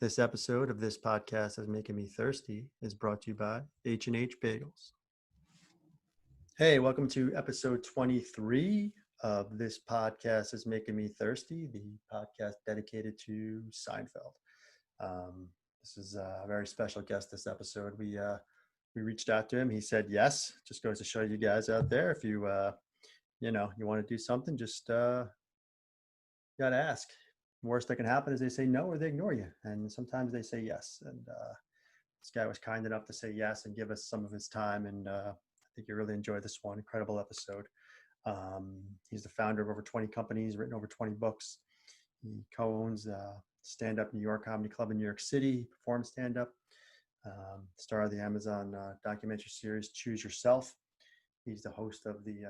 This episode of This Podcast Is Making Me Thirsty is brought to you by H&H Bagels. Hey, welcome to episode 23 of This Podcast Is Making Me Thirsty, the podcast dedicated to Seinfeld. This is a very special guest this episode. We reached out to him. He said yes. Just goes to show you guys out there, if you want to do something, just got to ask. Worst that can happen is they say no or they ignore you, and sometimes they say yes. And this guy was kind enough to say yes and give us some of his time, and I think you really enjoyed this one. Incredible episode. He's the founder of over 20 companies, written over 20 books. He co-owns Stand-Up New York Comedy Club in New York City, performs stand-up, star of the Amazon documentary series Choose Yourself. He's the host of the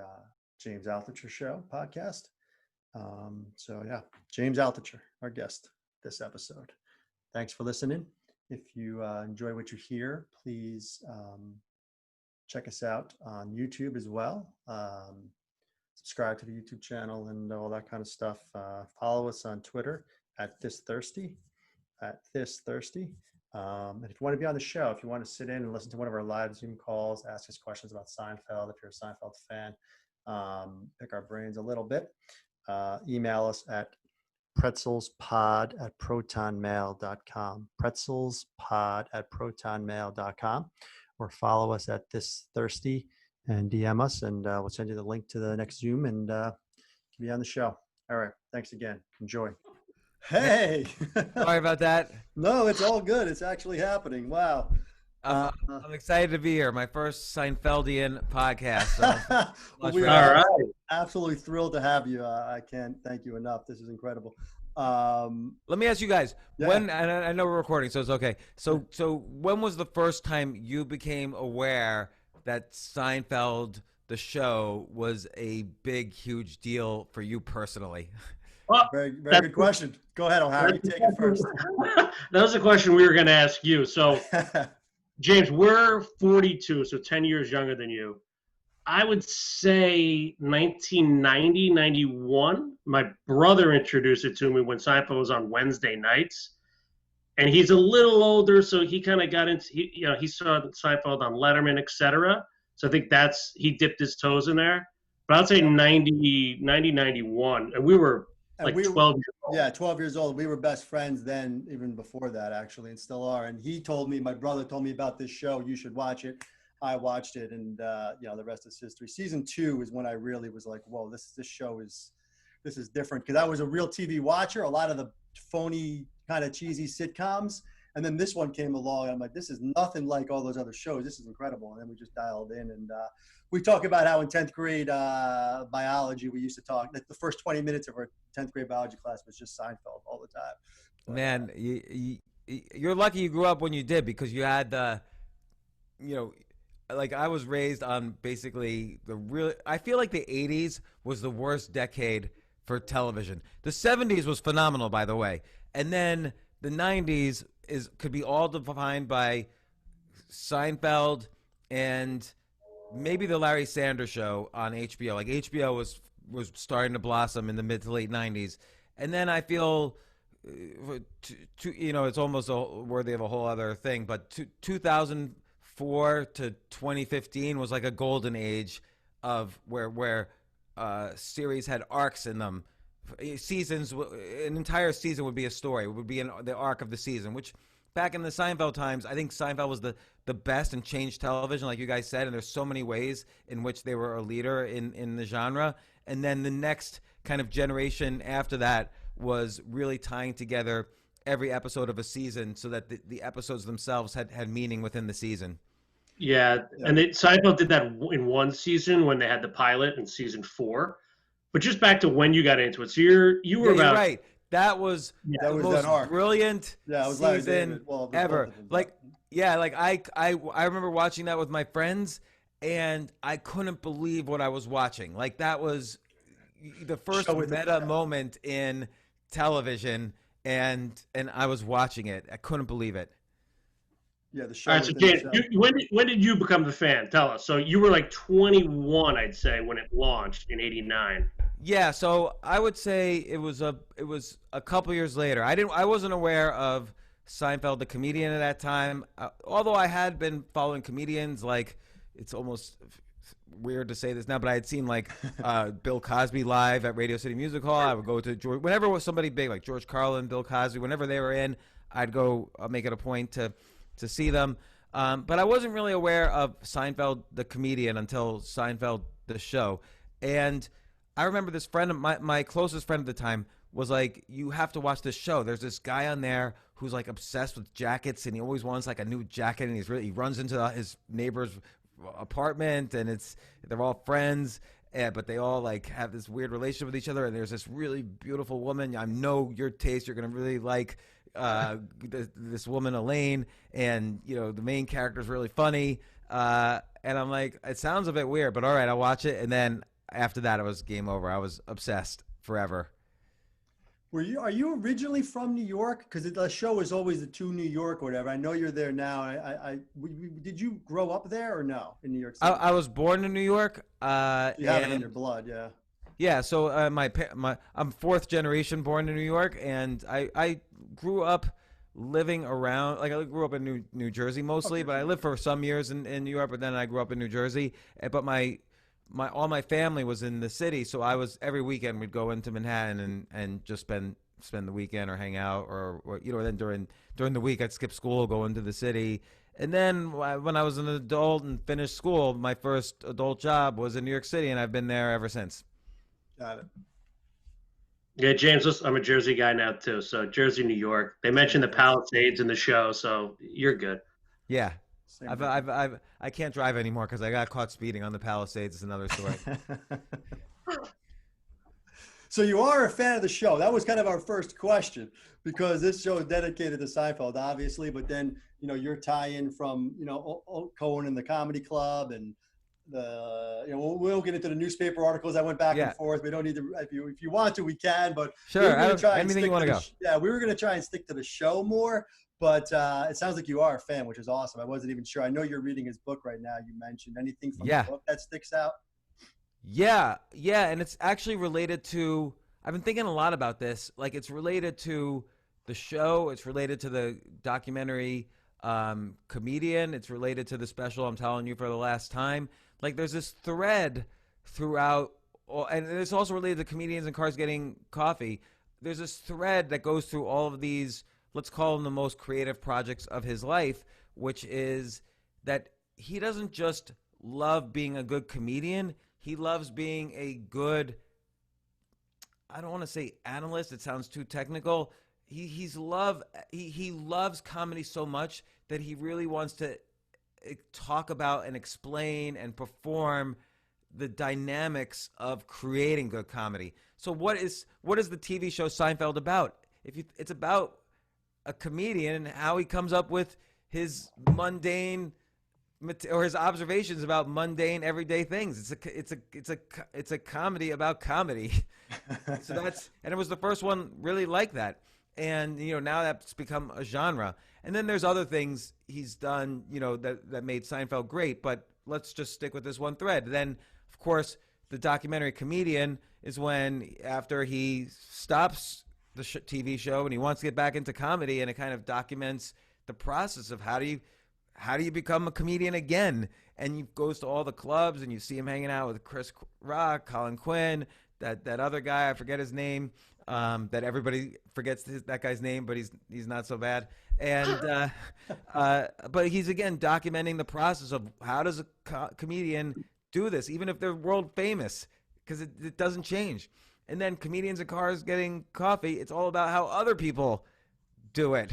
James Altucher Show podcast. James Altucher, our guest this episode. Thanks for listening. If you enjoy what you hear, please check us out on YouTube as well. Subscribe to the YouTube channel and all that kind of stuff. Follow us on Twitter at ThisThirsty. And if you want to be on the show, if you want to sit in and listen to one of our live Zoom calls, ask us questions about Seinfeld, if you're a Seinfeld fan, pick our brains a little bit. Email us at pretzelspod@protonmail.com, pretzelspod@protonmail.com, or follow us at This Thirsty and DM us, and we'll send you the link to the next Zoom and be on the show. All right. Thanks again. Enjoy. Hey. Sorry about that. No, it's all good. It's actually happening. Wow. I'm excited to be here. My first Seinfeldian podcast. So we are all right. Absolutely thrilled to have you. I can't thank you enough. This is incredible. Let me ask you guys, when, and I know we're recording, so it's okay. So when was the first time you became aware that Seinfeld, the show, was a big, huge deal for you personally? Well, very good question. Go ahead, O'Hara. You take it first. That was the question we were going to ask you. So, James, we're 42, so 10 years younger than you. I would say 1990, 91. My brother introduced it to me when Seinfeld was on Wednesday nights. And he's a little older, so he kind of got into, he saw Seinfeld on Letterman, etc. So I think he dipped his toes in there. But I'd say 90, 91. And we were 12 years old. Yeah, 12 years old. We were best friends then, even before that, actually, and still are. And my brother told me about this show. You should watch it. I watched it, and the rest is history. Season 2 is when I really was like, whoa, this show is different. Because I was a real TV watcher, a lot of the phony, kind of cheesy sitcoms. And then this one came along, and I'm like, this is nothing like all those other shows. This is incredible. And then we just dialed in, and we talk about how in 10th grade biology, we used to talk, like the first 20 minutes of our 10th grade biology class was just Seinfeld all the time. But, man, you're lucky you grew up when you did, because you had like I was raised on basically I feel like the 80s was the worst decade for television. The 70s was phenomenal, by the way. And then the 90s could be all defined by Seinfeld and maybe the Larry Sanders Show on HBO. Like HBO was starting to blossom in the mid to late 90s. And then I feel, it's almost worthy of a whole other thing, but 2004 to 2015 was like a golden age of where series had arcs in them. Seasons, an entire season would be a story. It would be the arc of the season, which back in the Seinfeld times, I think Seinfeld was the best and changed television, like you guys said, and there's so many ways in which they were a leader in the genre. And then the next kind of generation after that was really tying together every episode of a season so that the episodes themselves had meaning within the season. Yeah. And Seinfeld did that in one season when they had the pilot in season 4. But just back to when you got into it. So you were about... You're right. That was the most brilliant season ever. I remember watching that with my friends, and I couldn't believe what I was watching. Like, that was the first meta moment in television, and I was watching it. I couldn't believe it. Yeah, the show. All right, so James, when did you become the fan? Tell us. So you were like 21, I'd say, when it launched in '89. Yeah, so I would say it was a couple years later. I wasn't aware of Seinfeld the comedian at that time. Although I had been following comedians, like it's almost weird to say this now, but I had seen like Bill Cosby live at Radio City Music Hall. I would go to George whenever it was somebody big like George Carlin, Bill Cosby. Whenever they were in, I'd go make it a point to see them. But I wasn't really aware of Seinfeld the comedian until Seinfeld the show. And I remember this friend of my closest friend at the time was like, you have to watch this show. There's this guy on there who's like obsessed with jackets, and he always wants like a new jacket, and he runs into his neighbor's apartment, and they're all friends, but they all like have this weird relationship with each other, and there's this really beautiful woman. I know your taste. You're going to really like this woman, Elaine, and the main character is really funny. And I'm like, it sounds a bit weird, but all right, I'll watch it. And then after that, it was game over. I was obsessed forever. Are you originally from New York? Because the show is always the To New York or whatever. I know you're there now. Did you grow up there or no in New York City? I was born in New York. You have it in your blood, yeah. Yeah, so I'm fourth generation born in New York, and I grew up living around, like I grew up in New Jersey mostly, okay. But I lived for some years in New York, but then I grew up in New Jersey. But all my family was in the city, so I was every weekend we'd go into Manhattan and just spend the weekend or hang out, or then during the week I'd skip school, go into the city. And then when I was an adult and finished school, my first adult job was in New York City, and I've been there ever since. Got it. Yeah, James, I'm a Jersey guy now too. So Jersey, New York. They mentioned the Palisades in the show, so you're good. Yeah. I can't drive anymore because I got caught speeding on the Palisades. It's another story. So you are a fan of the show. That was kind of our first question, because this show is dedicated to Seinfeld, obviously, but then, your tie-in from, Cohen and the Comedy Club, and we'll get into the newspaper articles that went back and forth. We don't need to, if you want to, we can, but sure. Anything you want to go. Yeah, we were going to try and stick to the show more. But it sounds like you are a fan, which is awesome. I wasn't even sure. I know you're reading his book right now. You mentioned anything from the book that sticks out? Yeah, and it's actually related to – I've been thinking a lot about this. Like, it's related to the show. It's related to the documentary Comedian. It's related to the special I'm telling you for the last time. Like, there's this thread throughout – and it's also related to comedians and cars getting coffee. There's this thread that goes through all of these – let's call them the most creative projects of his life, which is that he doesn't just love being a good comedian. He loves being a good, I don't want to say analyst. It sounds too technical. He loves comedy so much that he really wants to talk about and explain and perform the dynamics of creating good comedy. So what is the TV show Seinfeld about? It's about a comedian and how he comes up with his mundane or his observations about mundane everyday things. It's a comedy about comedy. And it was the first one really like that. And now that's become a genre. And then there's other things he's done, that made Seinfeld great, but let's just stick with this one thread. Then of course the documentary Comedian is when, after he stops the TV show and he wants to get back into comedy, and it kind of documents the process of how do you become a comedian again. And he goes to all the clubs, and you see him hanging out with Chris Rock, Colin Quinn, that other guy, I forget his name, that everybody forgets that guy's name, but he's not so bad. And but he's again documenting the process of how does a comedian do this, even if they're world famous, because it doesn't change. And then Comedians and Cars Getting Coffee, it's all about how other people do it.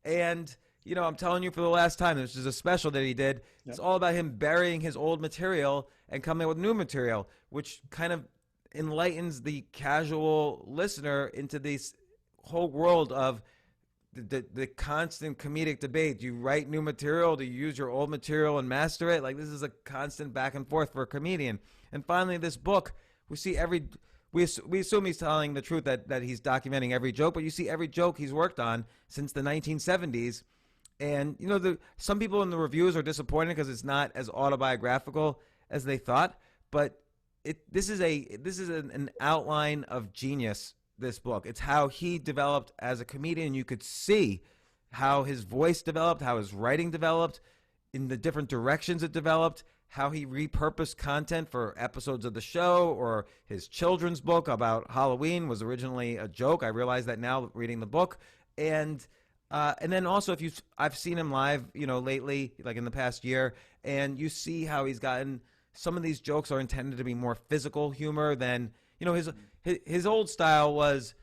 And, I'm telling you for the last time, this is a special that he did. Yep. It's all about him burying his old material and coming up with new material, which kind of enlightens the casual listener into this whole world of the constant comedic debate. Do you write new material? Do you use your old material and master it? Like, this is a constant back and forth for a comedian. And finally, this book, we assume he's telling the truth that he's documenting every joke, but you see every joke he's worked on since the 1970s. And, some people in the reviews are disappointed because it's not as autobiographical as they thought. But this is an outline of genius, this book. It's how he developed as a comedian. You could see how his voice developed, how his writing developed, in the different directions it developed, how he repurposed content for episodes of the show, or his children's book about Halloween was originally a joke. I realize that now reading the book. And then also, I've seen him live, lately, like in the past year, and you see how he's gotten, some of these jokes are intended to be more physical humor than, his old style was,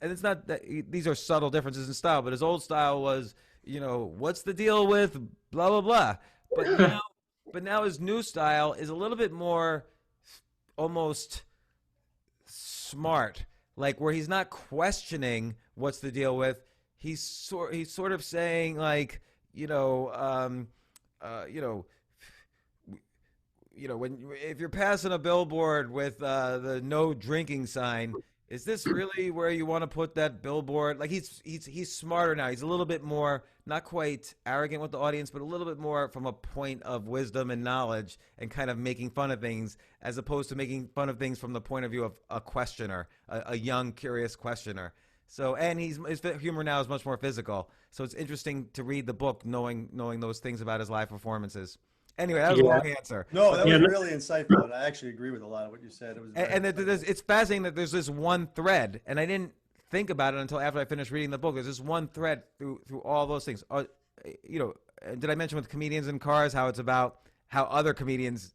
and it's not that these are subtle differences in style, but his old style was, what's the deal with blah, blah, blah. But now his new style is a little bit more almost smart, like where he's not questioning what's the deal with. He's sort of saying like, if you're passing a billboard with the no drinking sign, is this really where you want to put that billboard? Like he's smarter now. He's a little bit more, not quite arrogant with the audience, but a little bit more from a point of wisdom and knowledge, and kind of making fun of things, as opposed to making fun of things from the point of view of a questioner, a young, curious questioner. So, and his humor now is much more physical. So it's interesting to read the book knowing those things about his live performances. Anyway, that was a long answer. No, that was really insightful, and I actually agree with a lot of what you said. It was it's fascinating that there's this one thread, and I didn't think about it until after I finished reading the book. There's this one thread through all those things. Did I mention with comedians in cars how it's about how other comedians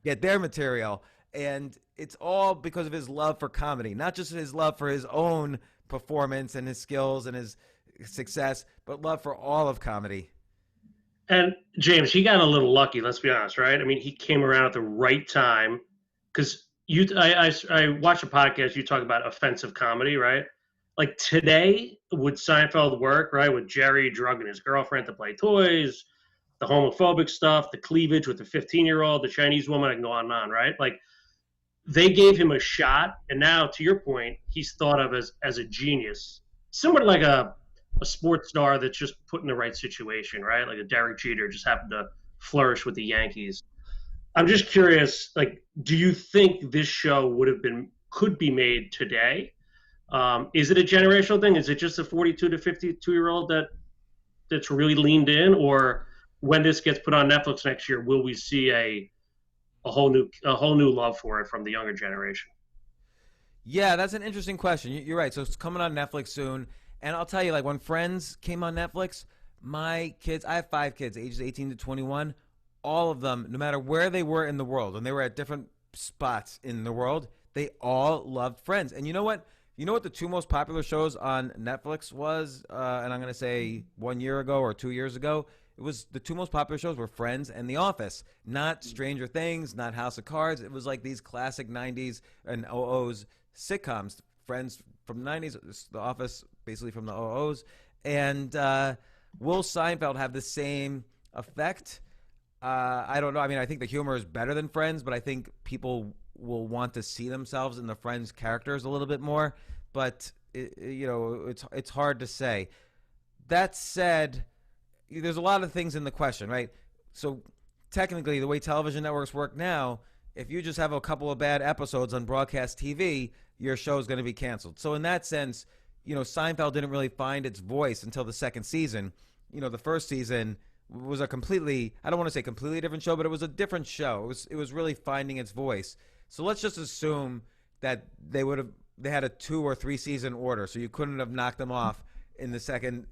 get their material? And it's all because of his love for comedy, not just his love for his own performance and his skills and his success, but love for all of comedy. And James, he got a little lucky, let's be honest, right? I mean, he came around at the right time, because I watched a podcast, you talk about offensive comedy, right? Like today, would Seinfeld work, right? With Jerry drugging his girlfriend to play toys, the homophobic stuff, the cleavage with the 15-year-old, the Chinese woman, I can go on and on, right? Like, they gave him a shot, and now, to your point, he's thought of as a genius. Similar to like a sports star that's just put in the right situation, right? Like a Derek Jeter just happened to flourish with the Yankees. I'm just curious, like, do you think this show could be made today? Is it a generational thing? Is it just a 42 to 52-year-old that's really leaned in? Or when this gets put on Netflix next year, will we see a whole new love for it from the younger generation? Yeah, that's an interesting question. You're right. So it's coming on Netflix soon. And I'll tell you, like, when Friends came on Netflix, my kids, I have 5 kids, ages 18 to 21, all of them, no matter where they were in the world, and they were at different spots in the world, they all loved Friends. And you know what? You know what the 2 most popular shows on Netflix was? And I'm going to say 1 year ago or 2 years ago. It was the 2 most popular shows were Friends and The Office, not Stranger Things, not House of Cards. It was like these classic 90s and 00s sitcoms. Friends from the 90s, The Office basically from the 00s. And will Seinfeld have the same effect? I don't know. I mean, I think the humor is better than Friends, but I think people will want to see themselves in the Friends characters a little bit more. But, it's hard to say. That said, there's a lot of things in the question, right? So technically, the way television networks work now, if you just have a couple of bad episodes on broadcast TV, your show is going to be canceled. So in that sense, Seinfeld didn't really find its voice until the second season. The first season was a completely, I don't want to say completely different show, but it was a different show. It was really finding its voice. So let's just assume that they had a 2 or 3 season order, so you couldn't have knocked them off in the second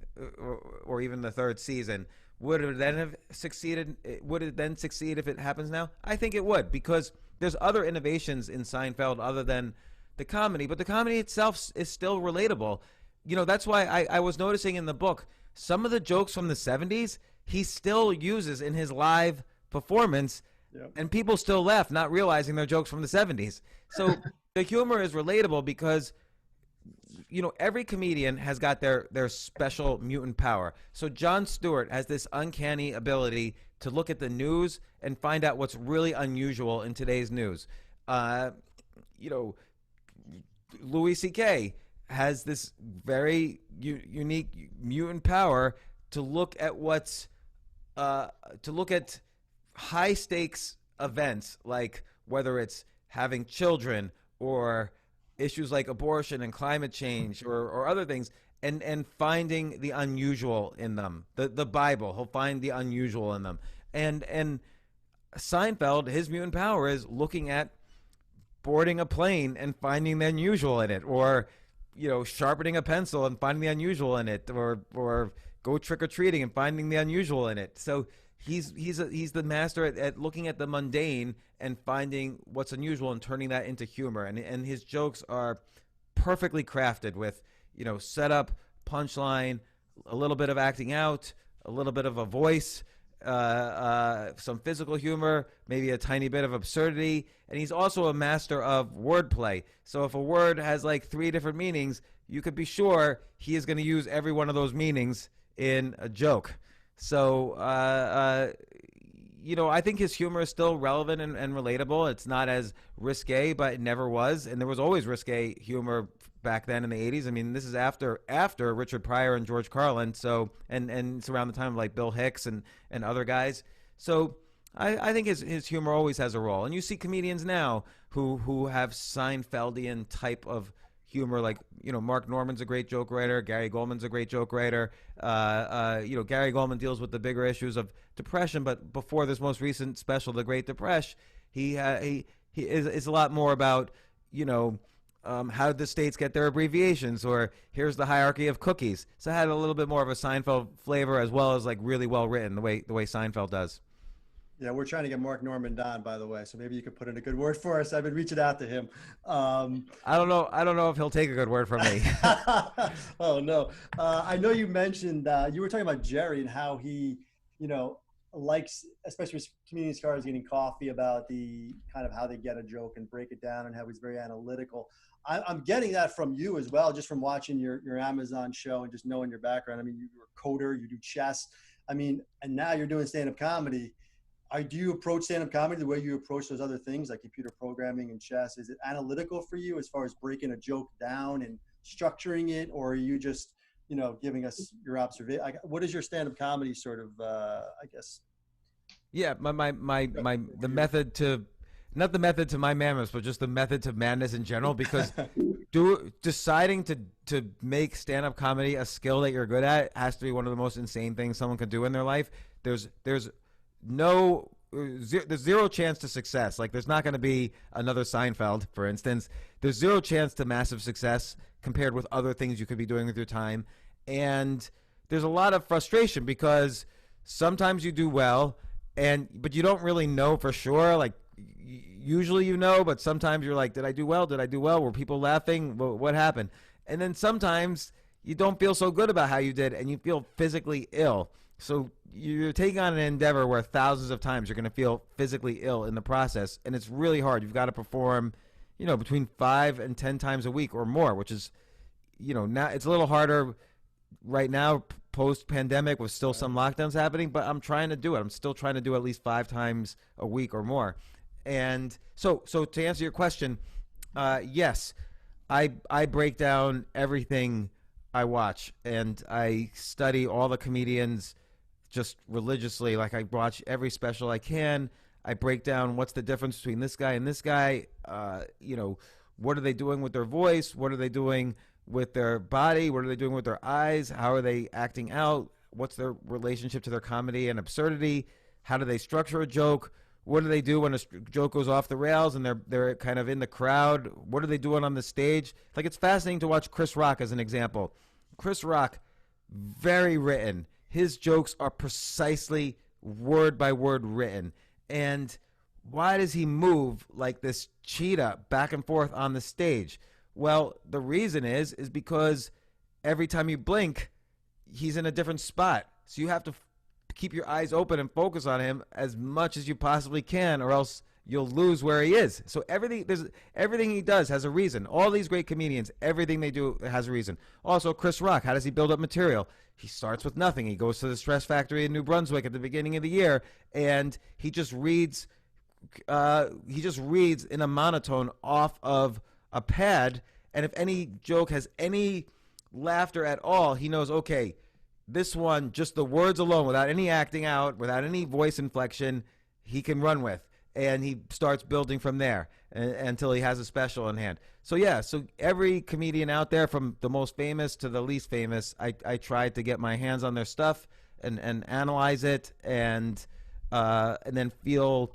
or even the third season. Would it then have succeeded? Would it then succeed if it happens now? I think it would, because there's other innovations in Seinfeld other than the comedy, but the comedy itself is still relatable. That's why I was noticing in the book, some of the jokes from the 70s, he still uses in his live performance, and people still laugh, not realizing they're jokes from the 70s. So the humor is relatable because every comedian has got their special mutant power. So Jon Stewart has this uncanny ability to look at the news and find out what's really unusual in today's news. Louis C.K. has this very unique mutant power to look at high stakes events, like whether it's having children or issues like abortion and climate change or other things, and finding the unusual in them. The Bible, he'll find the unusual in them. And Seinfeld, his mutant power is looking at boarding a plane and finding the unusual in it, or sharpening a pencil and finding the unusual in it, or go trick or treating and finding the unusual in it. So he's the master at looking at the mundane and finding what's unusual and turning that into humor. And his jokes are perfectly crafted with setup, punchline, a little bit of acting out, a little bit of a voice, some physical humor, maybe a tiny bit of absurdity. And he's also a master of wordplay. So if a word has like 3 different meanings, you could be sure he is going to use every one of those meanings in a joke. So, I think his humor is still relevant and relatable. It's not as risque, but it never was. And there was always risque humor back then in the 80s. I mean, this is after Richard Pryor and George Carlin. So, and it's around the time of like Bill Hicks and other guys. So I think his humor always has a role. And you see comedians now who have Seinfeldian type of humor, like Mark Norman's a great joke writer, Gary Goldman's a great joke writer. Gary Goldman deals with the bigger issues of depression, but before this most recent special, The Great Depression, he is a lot more about how did the states get their abbreviations, or here's the hierarchy of cookies. So it had a little bit more of a Seinfeld flavor, as well as like really well written the way Seinfeld does. Yeah, we're trying to get Mark Norman on, by the way, so maybe you could put in a good word for us. I've been reaching out to him. I don't know if he'll take a good word from me. Oh no, I know you mentioned you were talking about Jerry and how he, likes, especially with comedian stars, getting coffee about the kind of how they get a joke and break it down, and how he's very analytical. I'm getting that from you as well, just from watching your Amazon show and just knowing your background. I mean, you're a coder, you do chess. I mean, and now you're doing stand-up comedy. Do you approach stand-up comedy the way you approach those other things like computer programming and chess? Is it analytical for you as far as breaking a joke down and structuring it, or are you just, giving us your observation? What is your stand-up comedy sort of, I guess? Yeah, the method to, not the method to my madness, but just the method to madness in general, because deciding to make stand-up comedy a skill that you're good at has to be one of the most insane things someone can do in their life. There's zero chance to success. Like, there's not going to be another Seinfeld, for instance. There's zero chance to massive success compared with other things you could be doing with your time. And there's a lot of frustration because sometimes you do well, but you don't really know for sure. Like, usually but sometimes you're like, did I do well? Were people laughing? What happened? And then sometimes you don't feel so good about how you did, and you feel physically ill. So you're taking on an endeavor where thousands of times you're going to feel physically ill in the process, and it's really hard. You've got to perform, between 5 and 10 times a week or more, which is, now it's a little harder right now post-pandemic with still some lockdowns happening, but I'm trying to do it. I'm still trying to do at least 5 times a week or more. And so to answer your question, yes, I break down everything I watch, and I study all the comedians just religiously. Like, I watch every special I can. I break down what's the difference between this guy and this guy. What are they doing with their voice? What are they doing with their body? What are they doing with their eyes? How are they acting out? What's their relationship to their comedy and absurdity? How do they structure a joke? What do they do when a joke goes off the rails and they're kind of in the crowd? What are they doing on the stage? Like, it's fascinating to watch Chris Rock as an example. Chris Rock, very written. His jokes are precisely word by word written. And why does he move like this cheetah back and forth on the stage? Well, the reason is because every time you blink, he's in a different spot. So you have to keep your eyes open and focus on him as much as you possibly can, or else you'll lose where he is. So everything he does has a reason. All these great comedians, everything they do has a reason. Also, Chris Rock, how does he build up material? He starts with nothing. He goes to the Stress Factory in New Brunswick at the beginning of the year, and he just reads in a monotone off of a pad. And if any joke has any laughter at all, he knows, okay, this one, just the words alone, without any acting out, without any voice inflection, he can run with. and he starts building from there until he has a special in hand. So yeah, so every comedian out there, from the most famous to the least famous, I try to get my hands on their stuff and analyze it, and then feel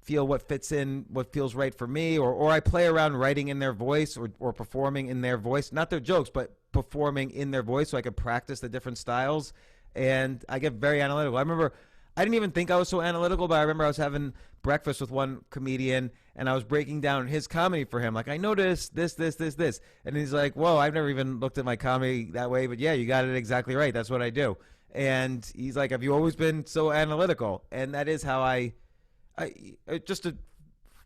what fits in, what feels right for me, or I play around writing in their voice or performing in their voice, not their jokes, but performing in their voice, so I could practice the different styles. And I get very analytical. I remember I didn't even think I was so analytical, but I remember I was having breakfast with one comedian, and I was breaking down his comedy for him. Like, I noticed this. And he's like, whoa, I've never even looked at my comedy that way, but yeah, you got it exactly right. That's what I do. And he's like, have you always been so analytical? And that is how I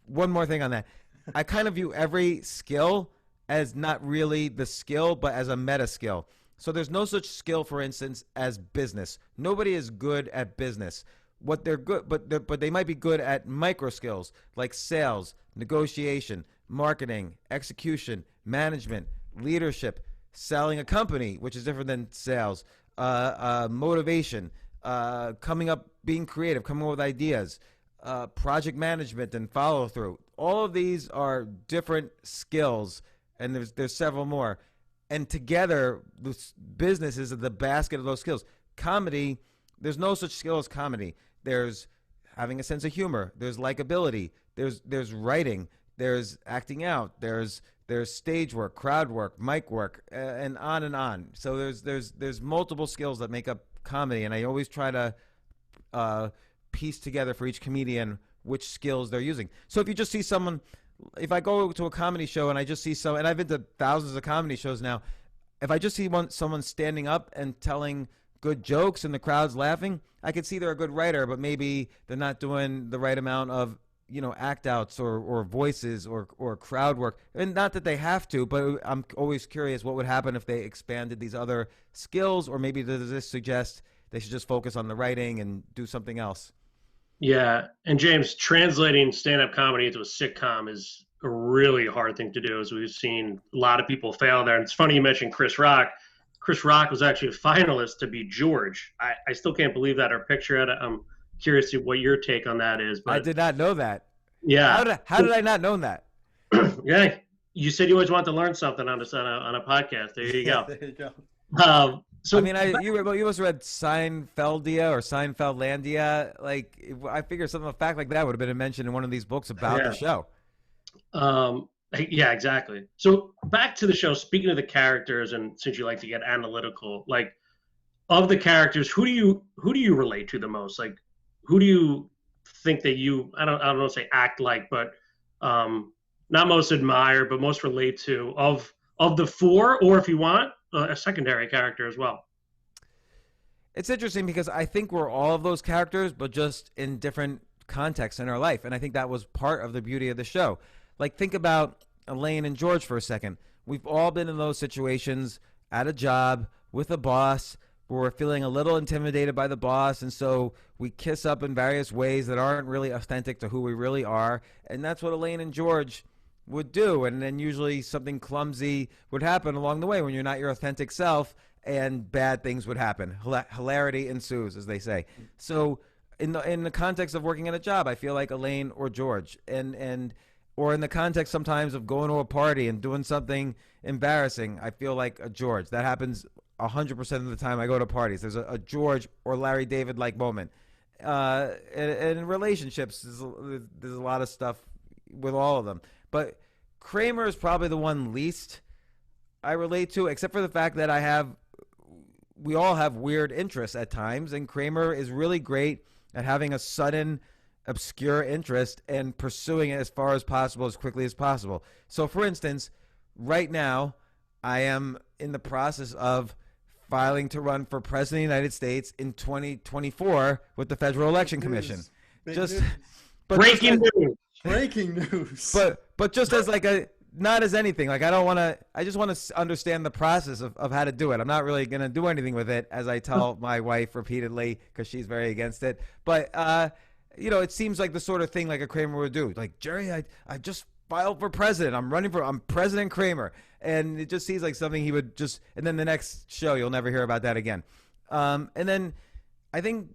one more thing on that. I kind of view every skill as not really the skill, but as a meta skill. So there's no such skill, for instance, as business. Nobody is good at business. What they're good, but they might be good at micro skills like sales, negotiation, marketing, execution, management, leadership, selling a company, which is different than sales, motivation, coming up, being creative, coming up with ideas, project management and follow through. All of these are different skills, and there's several more. And together, this business is the basket of those skills. Comedy, there's no such skill as comedy. There's having a sense of humor. There's likability. There's writing. There's acting out. There's stage work, crowd work, mic work, and on and on. So there's multiple skills that make up comedy, and I always try to piece together for each comedian which skills they're using. So if you just see someone, if I go to a comedy show and I just see and I've been to thousands of comedy shows now, if I just see someone standing up and telling good jokes and the crowd's laughing, I could see they're a good writer, but maybe they're not doing the right amount of, act outs or voices or crowd work. And not that they have to, but I'm always curious what would happen if they expanded these other skills, or maybe does this suggest they should just focus on the writing and do something else? Yeah, and James, translating stand-up comedy into a sitcom is a really hard thing to do, as we've seen a lot of people fail there. And it's funny you mentioned Chris Rock. Chris Rock was actually a finalist to be George. I still can't believe that, or picture it. I'm curious to what your take on that is. But I did not know that. Yeah. How did I not know that? Yeah, you said you always want to learn something on a podcast. There you go. There you go. So I mean, you must have read Seinfeldia or Seinfeldlandia. Like, I figure a fact like that would have been mentioned in one of these books about the show. Yeah, exactly. So back to the show. Speaking of the characters, and since you like to get analytical, like, of the characters, who do you relate to the most? Like, who do you think that I don't know, say act like, but not most admire, but most relate to of the four, or if you want, a secondary character as well? It's interesting because I think we're all of those characters, but just in different contexts in our life. And I think that was part of the beauty of the show. Like, think about Elaine and George for a second. We've all been in those situations at a job with a boss where we're feeling a little intimidated by the boss, and so we kiss up in various ways that aren't really authentic to who we really are. And that's what Elaine and George would do. And then usually something clumsy would happen along the way when you're not your authentic self, and bad things would happen. Hilarity ensues, as they say. So in the context of working at a job, I feel like Elaine or George, or in the context sometimes of going to a party and doing something embarrassing, I feel like a George. That happens 100% of the time I go to parties. There's a George or Larry David-like moment. And in relationships, there's a lot of stuff with all of them. But Kramer is probably the one least I relate to, except for the fact that we all have weird interests at times, and Kramer is really great at having a sudden, obscure interest and pursuing it as far as possible, as quickly as possible. So, for instance, right now, I am in the process of filing to run for president of the United States in 2024 with the Federal Election Commission. Breaking news. Breaking news. But just as not as anything. Like, I just want to understand the process of how to do it. I'm not really going to do anything with it, as I tell my wife repeatedly, because she's very against it. But, it seems like the sort of thing like a Kramer would do. Like, Jerry, I just filed for president. I'm President Kramer. And it just seems like something he would and then the next show, you'll never hear about that again. And then I think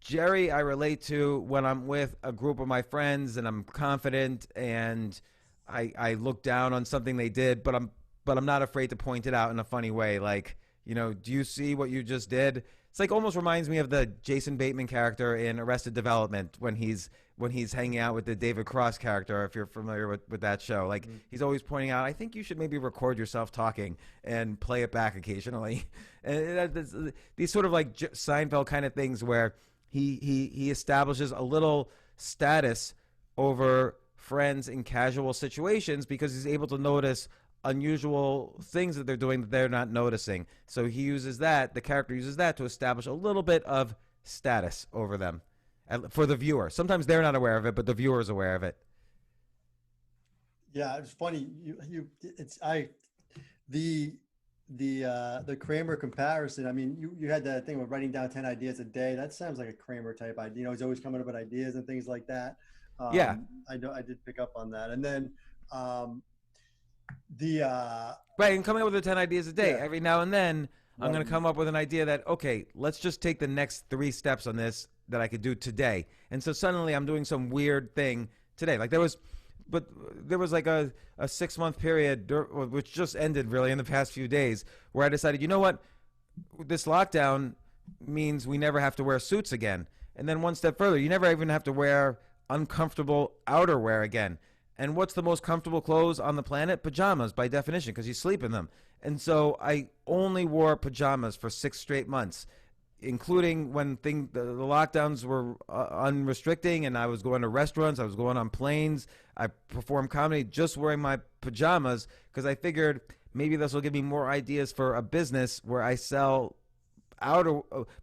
Jerry, I relate to when I'm with a group of my friends and I'm confident and I look down on something they did, but I'm not afraid to point it out in a funny way. Like, do you see what you just did? It's like almost reminds me of the Jason Bateman character in Arrested Development when he's hanging out with the David Cross character, if you're familiar with that show. Like, he's always pointing out, I think you should maybe record yourself talking and play it back occasionally. And these sort of like Seinfeld kind of things where he establishes a little status over friends in casual situations because he's able to notice unusual things that they're doing that they're not noticing. So he uses that, the character uses that to establish a little bit of status over them for the viewer. Sometimes they're not aware of it, but the viewer is aware of it. Yeah, it's funny. The Kramer comparison. I mean, you had that thing with writing down 10 ideas a day. That sounds like a Kramer type idea. He's always coming up with ideas and things like that. Yeah, I did pick up on that. And then right, and coming up with the 10 ideas a day. Yeah. Every now and then, I'm going to come up with an idea that, okay, let's just take the next 3 steps on this that I could do today. And so suddenly I'm doing some weird thing today. Like there was like a 6-month period, which just ended really in the past few days, where I decided, you know what, this lockdown means we never have to wear suits again. And then one step further, you never even have to wear uncomfortable outerwear again. And what's the most comfortable clothes on the planet? Pajamas, by definition, because you sleep in them. And so I only wore pajamas for 6 straight months, including when the lockdowns were unrestricting and I was going to restaurants, I was going on planes, I performed comedy just wearing my pajamas because I figured maybe this will give me more ideas for a business where I sell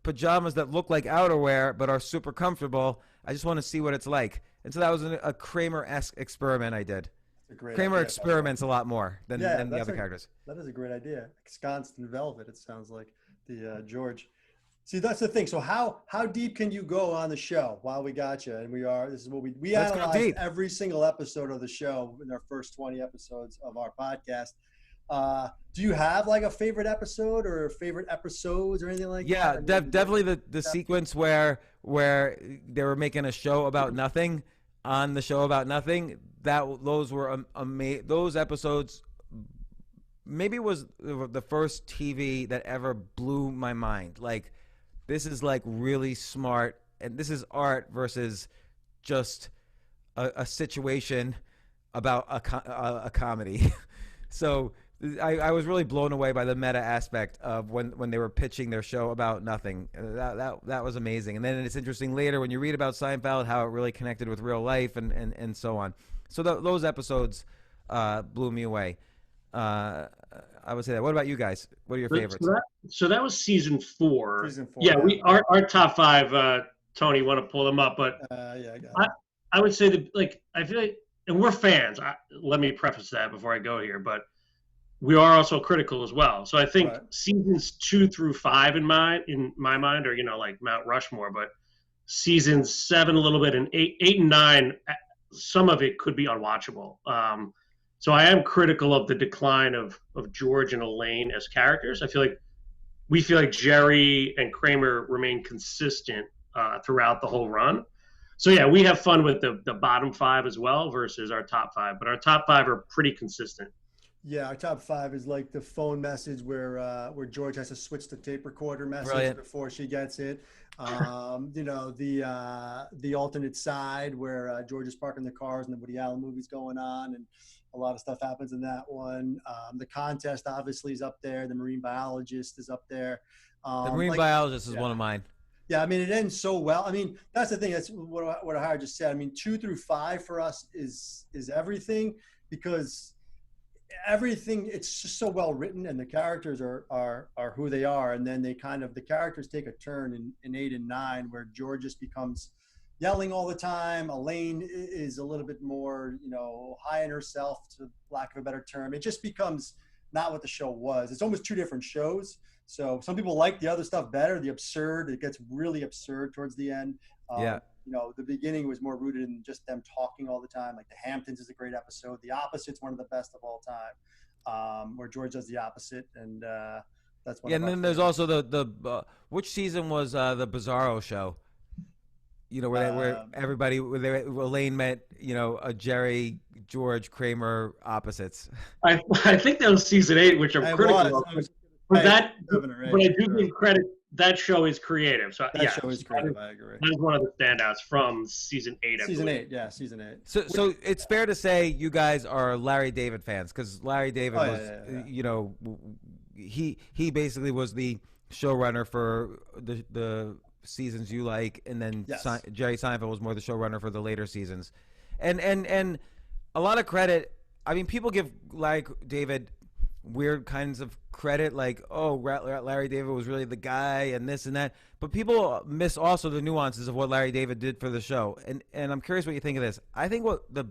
pajamas that look like outerwear but are super comfortable. I just want to see what it's like. And so that was a Kramer-esque experiment I did. Kramer idea. Experiments a lot more than the other characters. That is a great idea. Ensconced in velvet, it sounds like, the George. See, that's the thing. So how deep can you go on the show while we got you? And this is what we analyze every single episode of the show in our first 20 episodes of our podcast. Do you have like a favorite episode or favorite episodes or anything like that? Yeah, definitely the sequence where they were making a show about nothing on the show about nothing. Those were amazing. Those episodes maybe was the first TV that ever blew my mind. Like, this is like really smart, and this is art versus just a situation about a comedy. So I was really blown away by the meta aspect of when they were pitching their show about nothing. That was amazing. And then it's interesting later when you read about Seinfeld how it really connected with real life and so on. So those episodes blew me away. I would say that. What about you guys? What are your favorites? So that was season 4. Season 4. Yeah, our top 5. Tony, want to pull them up, but yeah, I got it. I would say that, like, I feel like, and we're fans. Let me preface that before I go here, but we are also critical as well. So I think seasons 2 through 5 in my mind are, like Mount Rushmore, but seasons 7 a little bit and 8 and 9, some of it could be unwatchable. So I am critical of the decline of George and Elaine as characters. We feel like Jerry and Kramer remain consistent throughout the whole run. So yeah, we have fun with the bottom 5 as well versus our top 5, but our top 5 are pretty consistent. Yeah, our top 5 is like the phone message where George has to switch the tape recorder message before she gets it. The alternate side where George is parking the cars and the Woody Allen movie's going on, and a lot of stuff happens in that one. The contest obviously is up there. The marine biologist is up there. The marine biologist is one of mine. Yeah, I mean, it ends so well. I mean, that's the thing. That's what Ahar just said. I mean, 2 through 5 for us is everything, because everything, it's just so well written, and the characters are who they are. And then the characters take a turn in 8 and 9 where George just becomes yelling all the time. Elaine is a little bit more, high in herself, to lack of a better term. It just becomes not what the show was. It's almost 2 different shows. So some people like the other stuff better, the absurd. It gets really absurd towards the end. The beginning was more rooted in just them talking all the time. Like The Hamptons is a great episode. The Opposite's one of the best of all time, where George does the opposite, and that's one. Yeah, and then there's also the which season was the Bizarro show? You know, where everybody, where Elaine met, you know, a Jerry, George, Kramer opposites. I think that was season 8, which I'm critical of. But I do give credit. That show is creative. So that show is creative. I agree. That is one of the standouts from season 8. Season 8, yeah, season 8. So it's fair to say you guys are Larry David fans, because Larry David was, you know, he basically was the showrunner for the seasons you like, and then Jerry Seinfeld was more the showrunner for the later seasons, and a lot of credit. I mean, people give Larry David weird kinds of credit, like, oh, Larry David was really the guy and this and that, but people miss also the nuances of what Larry David did for the show. And I'm curious what you think of this. I think what the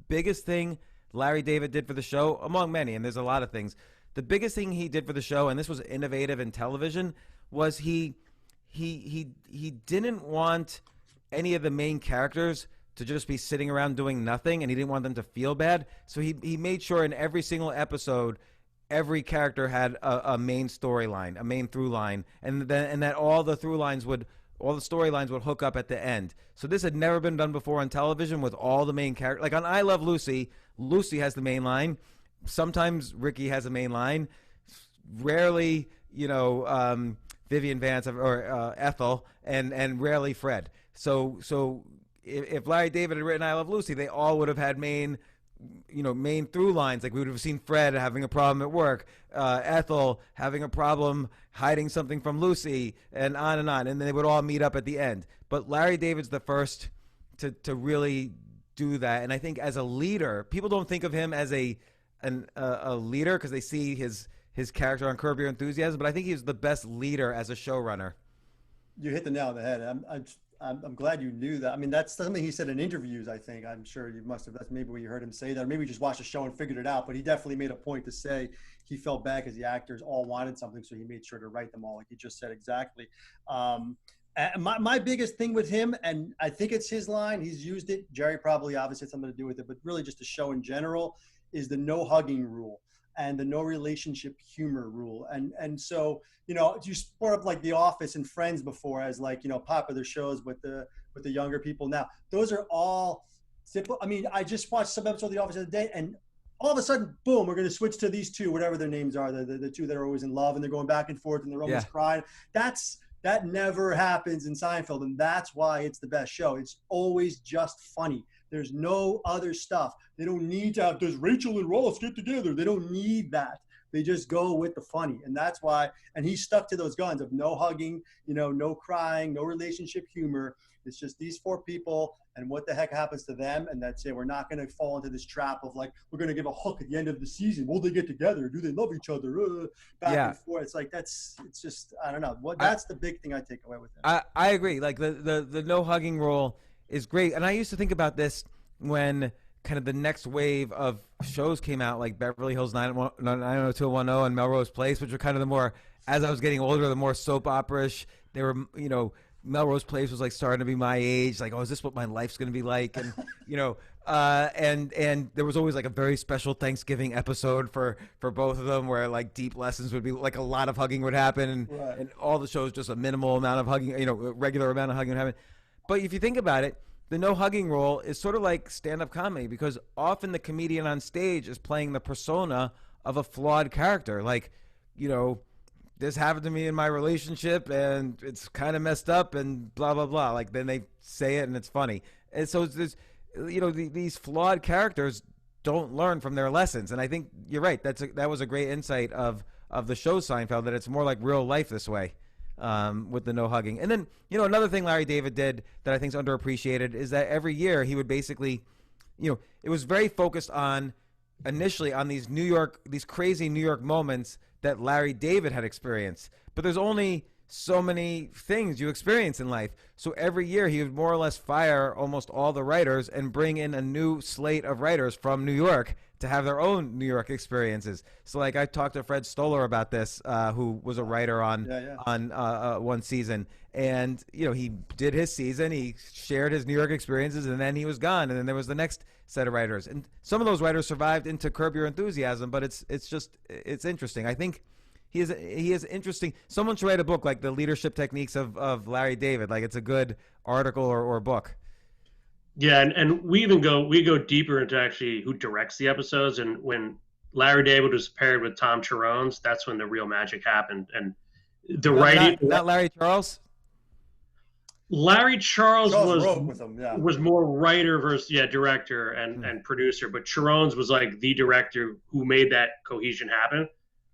biggest thing Larry David did for the show, among many, and there's a lot of things, the biggest thing he did for the show, and this was innovative in television, was he didn't want any of the main characters to just be sitting around doing nothing, and he didn't want them to feel bad. So he made sure in every single episode, every character had a main storyline, a main through line, and that all the storylines would hook up at the end. So this had never been done before on television with all the main characters. Like on I Love Lucy, Lucy has the main line. Sometimes Ricky has a main line. Rarely, you know, Vivian Vance or Ethel, and rarely Fred. So if Larry David had written I Love Lucy, they all would have had main through lines. Like we would have seen Fred having a problem at work, Ethel having a problem hiding something from Lucy, and on, and then they would all meet up at the end. But Larry David's the first to really do that, and I think as a leader, people don't think of him as a leader because they see his character on Curb Your Enthusiasm, but I think he's the best leader as a showrunner. You hit the nail on the head. I'm glad you knew that. I mean, that's something he said in interviews, I think. I'm sure you must have. That's maybe where you heard him say that. Or maybe you just watched the show and figured it out. But he definitely made a point to say he felt bad because the actors all wanted something, so he made sure to write them all, like you just said exactly. And my biggest thing with him, and I think it's his line, he's used it. Jerry probably obviously had something to do with it, but really just the show in general, is the no hugging rule and the no relationship humor rule. And so, you know, you brought up like The Office and Friends before as like, you know, popular shows with the younger people now. Those are all simple. I mean, I just watched some episode of The Office the other day, and all of a sudden, boom, we're going to switch to these two, whatever their names are, the two that are always in love and they're going back and forth and they're always crying. That never happens in Seinfeld, and that's why it's the best show. It's always just funny. There's no other stuff. They don't need to have, does Rachel and Ross get together? They don't need that. They just go with the funny. And that's why, and he stuck to those guns of no hugging, you know, no crying, no relationship humor. It's just these four people and what the heck happens to them. And that's it. We're not going to fall into this trap of like, we're going to give a hook at the end of the season. Will they get together? Do they love each other? Back and forth. It's like, it's just, I don't know. That's the big thing I take away with it. I agree. Like the no hugging rule is great. And I used to think about this when kind of the next wave of shows came out, like Beverly Hills 90210 and Melrose Place, which were kind of the more, as I was getting older, the more soap opera-ish. They were, you know, Melrose Place was like starting to be my age. Like, oh, is this what my life's going to be like? And, you know, and there was always like a very special Thanksgiving episode for both of them where like deep lessons would be like a lot of hugging would happen. And all the shows, just a minimal amount of hugging, you know, regular amount of hugging would happen. But if you think about it, the no hugging rule is sort of like stand-up comedy, because often the comedian on stage is playing the persona of a flawed character. Like, you know, this happened to me in my relationship and it's kind of messed up and blah, blah, blah. Like then they say it and it's funny. And so there's, you know, these flawed characters don't learn from their lessons. And I think you're right. That was a great insight of the show Seinfeld, that it's more like real life this way. With the no hugging. And then, you know, another thing Larry David did that I think is underappreciated is that every year he would basically, you know, it was very focused on initially on these crazy New York moments that Larry David had experienced. But there's only so many things you experience in life. So every year he would more or less fire almost all the writers and bring in a new slate of writers from New York to have their own New York experiences. So like I talked to Fred Stoller about this, who was a writer on one season, and you know, he did his season, he shared his New York experiences, and then he was gone, and then there was the next set of writers, and some of those writers survived into Curb Your Enthusiasm. But it's interesting. I think he is interesting. Someone should write a book like The Leadership Techniques of Larry David. Like it's a good article or book. Yeah, and we go deeper into actually who directs the episodes, and when Larry David was paired with Tom Chirones, that's when the real magic happened. And the writing, not Larry Charles. Larry Charles wrote with him, was more writer versus director and producer, but Chirones was like the director who made that cohesion happen.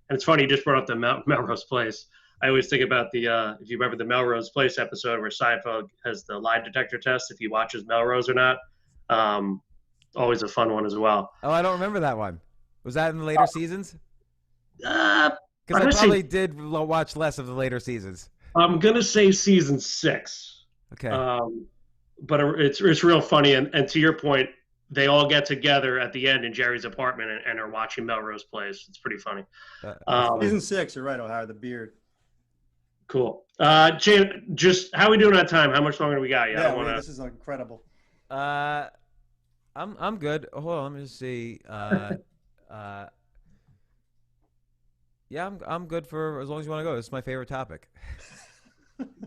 And it's funny, you just brought up the Melrose Place. I always think about the if you remember the Melrose Place episode where Seinfeld has the lie detector test if he watches Melrose or not. Always a fun one as well. Oh, I don't remember that one. Was that in the later seasons? Because I probably did watch less of the later seasons. I'm gonna say season 6. Okay. But it's real funny, and to your point, they all get together at the end in Jerry's apartment and are watching Melrose Place. It's pretty funny. Season 6, you're right, O'Hara, the beard. Cool. Jane, just how are we doing on time? How much longer do we got? This is incredible. I'm good. Hold on, let me just see. Yeah, I'm good for as long as you want to go. This is my favorite topic.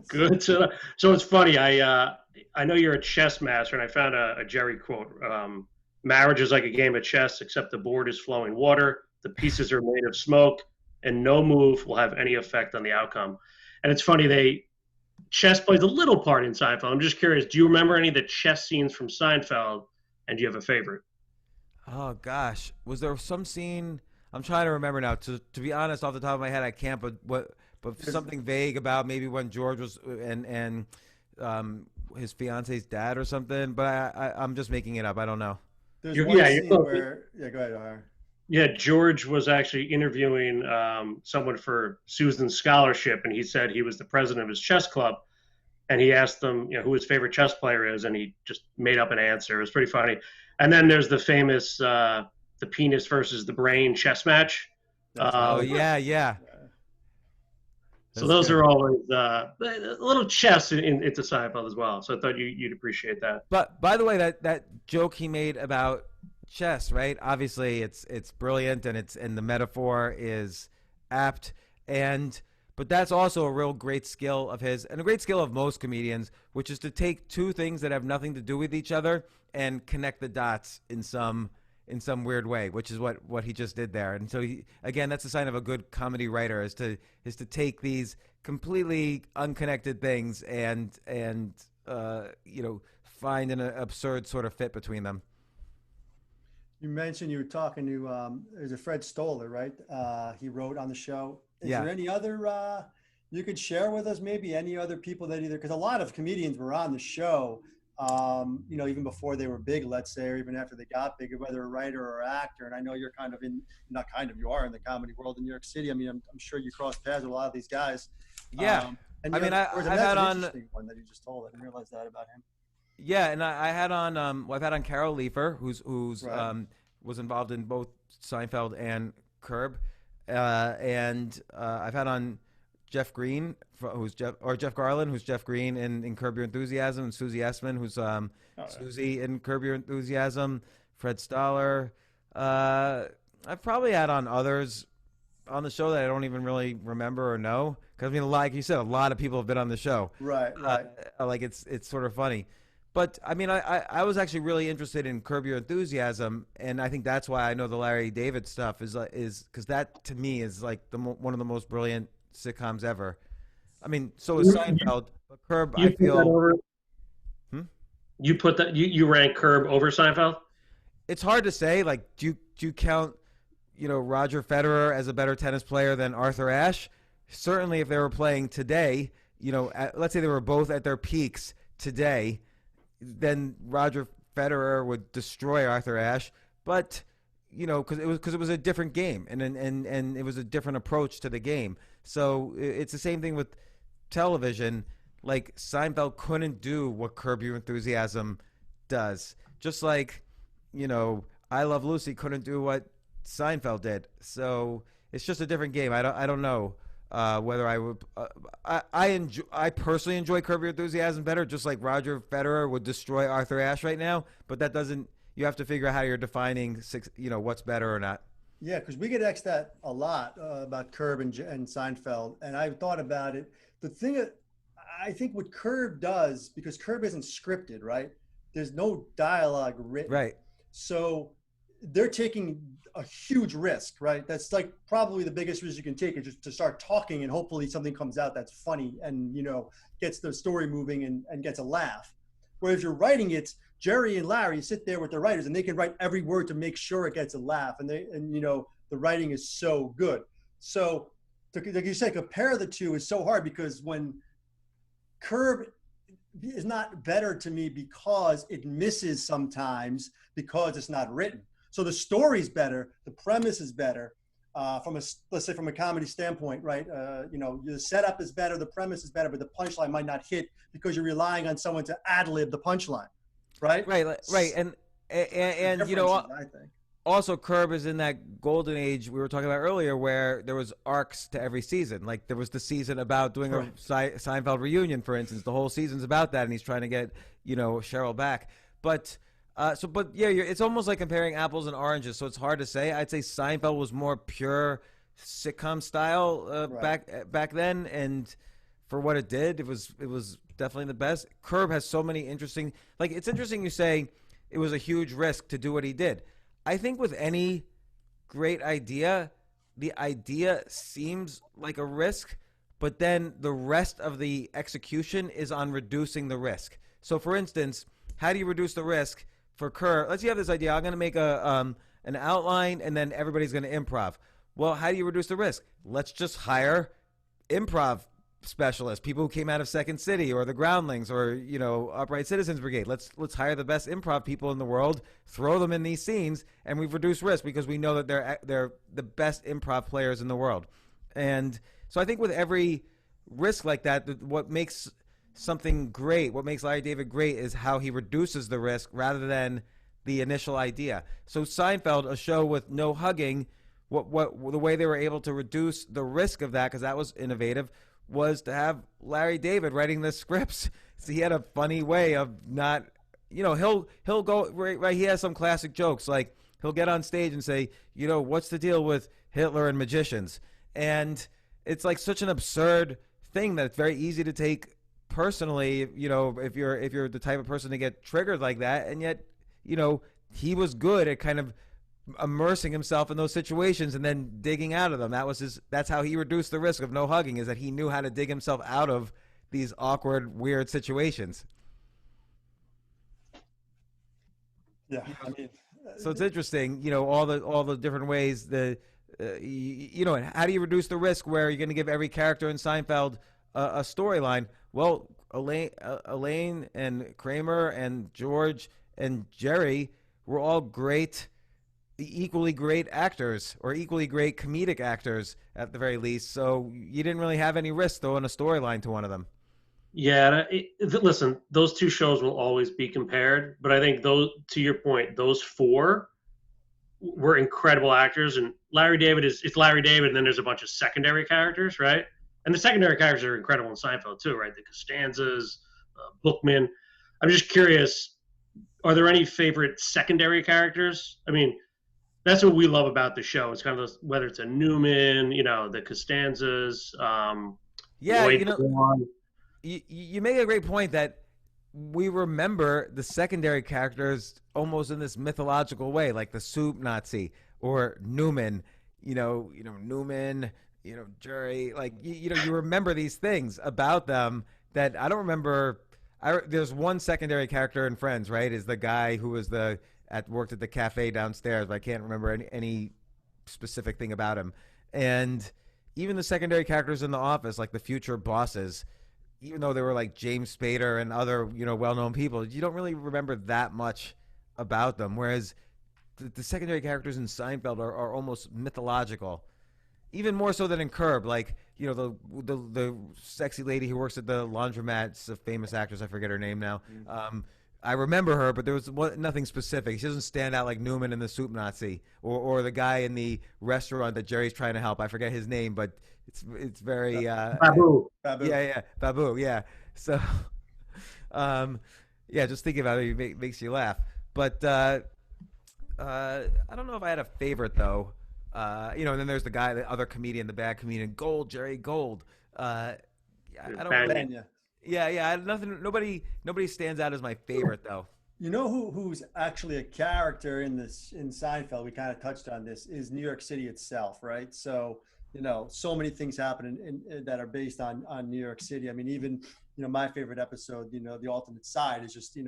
Good. So it's funny. I know you're a chess master, and I found a Jerry quote. Marriage is like a game of chess, except the board is flowing water, the pieces are made of smoke, and no move will have any effect on the outcome. And it's funny, chess plays a little part in Seinfeld. I'm just curious, do you remember any of the chess scenes from Seinfeld, and do you have a favorite? Oh gosh, was there some scene? I'm trying to remember now. To be honest, off the top of my head, I can't. But something vague about maybe when George was and his fiance's dad or something. But I'm just making it up. I don't know. There's one scene where go ahead, O'Hara. Yeah, George was actually interviewing someone for Susan's scholarship, and he said he was the president of his chess club. And he asked them, who his favorite chess player is, and he just made up an answer. It was pretty funny. And then there's the famous the penis versus the brain chess match. Yeah. So those are always a little chess into Seinfeld as well. So I thought you'd appreciate that. But by the way, that joke he made about chess, right? Obviously, it's brilliant, and the metaphor is apt, but that's also a real great skill of his, and a great skill of most comedians, which is to take two things that have nothing to do with each other and connect the dots in some weird way, which is what he just did there. And so again, that's a sign of a good comedy writer is to take these completely unconnected things and find an absurd sort of fit between them. You mentioned you were talking to there's a Fred Stoller, right? He wrote on the show. Is there any other you could share with us? Maybe any other people that because a lot of comedians were on the show. Even before they were big, let's say, or even after they got big, whether a writer or actor. And I know you're you are in the comedy world in New York City. I mean, I'm sure you crossed paths with a lot of these guys. Yeah. I've had on one that you just told. I didn't realize that about him. Yeah. And I had on, I've had on Carol Leifer, who's right. Was involved in both Seinfeld and Curb. And I've had on Jeff Green, Jeff Garland, who's Jeff Green in Curb Your Enthusiasm, and Susie Essman, who's Susie in Curb Your Enthusiasm, Fred Stoller. I've probably had on others on the show that I don't even really remember or know, because I mean, like you said, a lot of people have been on the show. Right. Like it's sort of funny. But I mean, I was actually really interested in Curb Your Enthusiasm, and I think that's why I know the Larry David stuff is because that to me is like one of the most brilliant sitcoms ever. I mean, so is Seinfeld, but Curb, I feel. You rank Curb over Seinfeld? It's hard to say. Like, do you count, Roger Federer as a better tennis player than Arthur Ashe? Certainly, if they were playing today, let's say they were both at their peaks today, then Roger Federer would destroy Arthur Ashe. But because it was a different game, and it was a different approach to the game. So it's the same thing with television. Like Seinfeld couldn't do what Curb Your Enthusiasm does, just like I Love Lucy couldn't do what Seinfeld did. So it's just a different game. I don't know whether I would. I personally enjoy Curb Your Enthusiasm better, just like Roger Federer would destroy Arthur Ashe right now. But that doesn't. You have to figure out how you're defining what's better or not. Yeah, because we get asked that a lot about Curb and Seinfeld, and I've thought about it. The thing that I think what Curb does, because Curb isn't scripted, right? There's no dialogue written, Right. so they're taking a huge risk, right? That's like probably the biggest risk you can take is just to start talking, and hopefully something comes out that's funny and gets the story moving and gets a laugh. Whereas you're writing it, Jerry and Larry sit there with the writers, and they can write every word to make sure it gets a laugh. And the writing is so good. So, like you said, compare the two is so hard because when Curb is not better to me because it misses sometimes because it's not written. So the story's better, the premise is better. Let's say from a comedy standpoint, right? The setup is better, the premise is better, but the punchline might not hit because you're relying on someone to ad-lib the punchline, right? Right, and I think. Also, Curb is in that golden age we were talking about earlier, where there was arcs to every season. Like there was the season about doing a Seinfeld reunion, for instance. The whole season's about that, and he's trying to get Cheryl back. But it's almost like comparing apples and oranges. So it's hard to say. I'd say Seinfeld was more pure sitcom style back then, and for what it did, it was definitely the best. Curb has so many interesting. Like it's interesting you say it was a huge risk to do what he did. I think with any great idea, the idea seems like a risk, but then the rest of the execution is on reducing the risk. So, for instance, how do you reduce the risk for Curb? Let's say you have this idea. I'm going to make an outline, and then everybody's going to improv. Well, how do you reduce the risk? Let's just hire improv specialists, people who came out of Second City or the Groundlings or Upright Citizens Brigade. Let's hire the best improv people in the world, throw them in these scenes, and we've reduced risk because we know that they're the best improv players in the world. And so I think with every risk like that, what makes something great, what makes Larry David great, is how he reduces the risk rather than the initial idea. So Seinfeld, a show with no hugging, what the way they were able to reduce the risk of that, because that was innovative, was to have Larry David writing the scripts. So he had a funny way of not, he'll go right. He has some classic jokes, like he'll get on stage and say, what's the deal with Hitler and magicians? And it's like such an absurd thing that it's very easy to take personally, if you're the type of person to get triggered like that. And yet, he was good at kind of immersing himself in those situations and then digging out of them. That's how he reduced the risk of no hugging, is that he knew how to dig himself out of these awkward, weird situations. Yeah, I mean, so it's interesting, all the different ways. How do you reduce the risk where you're going to give every character in Seinfeld a storyline? Well, Elaine and Kramer and George and Jerry were all equally great actors, or equally great comedic actors at the very least. So you didn't really have any risk throwing a storyline to one of them. Yeah, listen, those two shows will always be compared, but I think to your point, those four were incredible actors, and Larry David it's Larry David, and then there's a bunch of secondary characters, right? And the secondary characters are incredible in Seinfeld too, right? The Costanzas, Bookman. I'm just curious, are there any favorite secondary characters? I mean, that's what we love about the show. It's kind of whether it's a Newman, the Costanzas. You make a great point that we remember the secondary characters almost in this mythological way, like the soup Nazi or Newman. Newman. Jerry. Like you remember these things about them that I don't remember. There's one secondary character in Friends, right? Is the guy who was worked at the cafe downstairs, but I can't remember any specific thing about him. And even the secondary characters in The Office, like the future bosses, even though they were like James Spader and other, well-known people, you don't really remember that much about them. Whereas the secondary characters in Seinfeld are almost mythological, even more so than in Curb. Like, the sexy lady who works at the laundromat, it's a famous actress, I forget her name now. I remember her, but there was nothing specific. She doesn't stand out like Newman in the soup Nazi, or the guy in the restaurant that Jerry's trying to help. I forget his name, but it's very Babu. Yeah, Babu. Yeah. So, just thinking about it makes you laugh. But I don't know if I had a favorite though. And then there's the guy, the other comedian, the bad comedian, Jerry Gold. I don't Bang. really. Yeah. Nobody stands out as my favorite though. You know who's actually a character in Seinfeld? We kind of touched on this. Is New York City itself, right? So so many things happen in that are based on New York City. I mean, even my favorite episode, the alternate side is just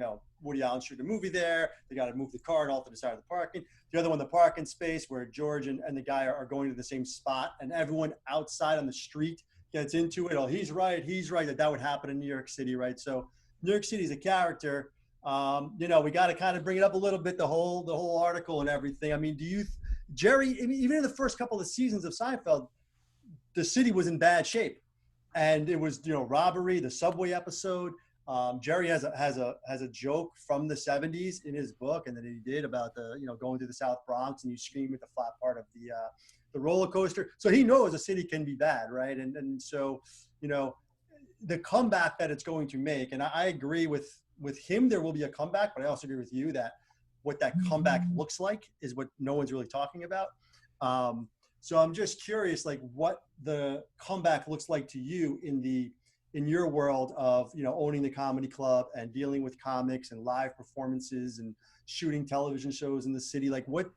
Woody Allen shooting a movie there. They got to move the car and alternate side of the parking. The other one, the parking space where George and the guy are going to the same spot, and everyone outside on the street gets into it. Oh, he's right. That would happen in New York City, right? So New York City is a character. We got to kind of bring it up a little bit, the whole article and everything. I mean, Jerry, even in the first couple of seasons of Seinfeld, the city was in bad shape, and it was robbery, the subway episode. Jerry has a joke from the 70s in his book, and that he did about the going through the South Bronx and you scream at the flat part of the roller coaster. So he knows a city can be bad, right? And so the comeback that it's going to make, and I agree with him, there will be a comeback, but I also agree with you that what that comeback looks like is what no one's really talking about. So I'm just curious, like what the comeback looks like to you in your world of, owning the comedy club and dealing with comics and live performances and shooting television shows in the city. Like what